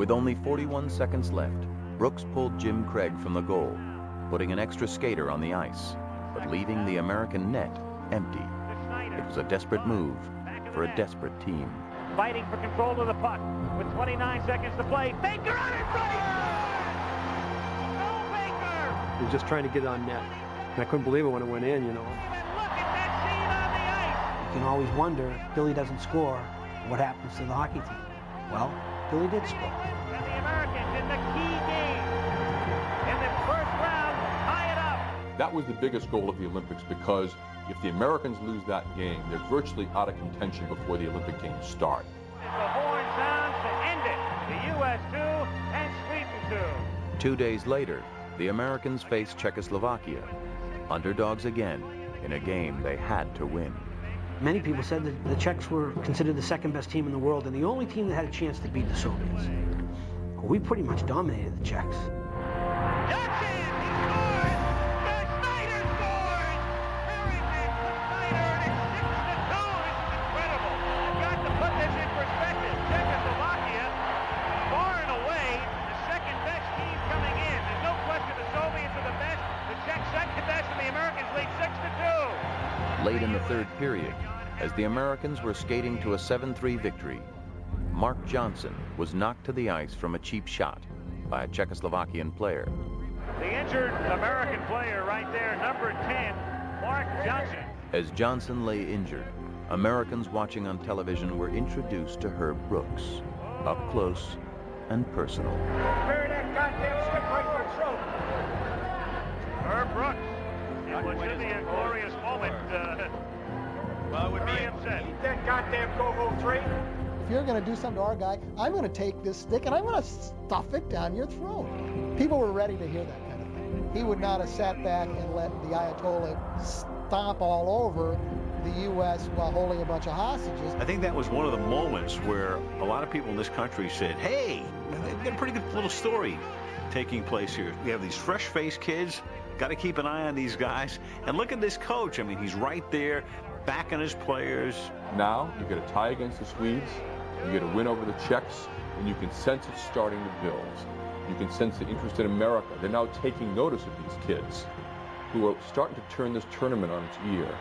With only 41 seconds left, Brooks pulled Jim Craig from the goal, putting an extra skater on the ice, but leaving the American net empty. It was a desperate move for a desperate team. Fighting for control of the puck with 29 seconds to play. Baker on his right! Oh, Baker! He was just trying to get it on net. And I couldn't believe it when it went in, you know. Even look at that scene on the ice! You can always wonder, if Billy doesn't score, what happens to the hockey team? Well, Billy did score. And the Americans in the key game. In the first round, tie it up. That was the biggest goal of the Olympics, because if the Americans lose that game, they're virtually out of contention before the Olympic Games start. The horn sounds to end it. The U.S. 2 and Sweden 2. 2 days later, the Americans faced Czechoslovakia, underdogs again, in a game they had to win. Many people said that the Czechs were considered the second best team in the world and the only team that had a chance to beat the Soviets. Well, we pretty much dominated the Czechs. Late in the third period, as the Americans were skating to a 7-3 victory, Mark Johnson was knocked to the ice from a cheap shot by a Czechoslovakian player. The injured American player right there, number 10, Mark Johnson. As Johnson lay injured, Americans watching on television were introduced to Herb Brooks, up close and personal. Bury that goddamn stick right in your throat. Herb Brooks. It should be a glorious moment. Well, it would be upset. Eat that goddamn go-go 3. If you're going to do something to our guy, I'm going to take this stick and I'm going to stuff it down your throat. People were ready to hear that kind of thing. He would not have sat back and let the Ayatollah stomp all over the U.S. while holding a bunch of hostages. I think that was one of the moments where a lot of people in this country said, hey, we've got a pretty good little story taking place here. We have these fresh-faced kids, got to keep an eye on these guys. And look at this coach. I mean, he's right there, backing his players. Now, you get a tie against the Swedes, you get a win over the Czechs, and you can sense it starting to build. You can sense the interest in America. They're now taking notice of these kids who are starting to turn this tournament on its ear.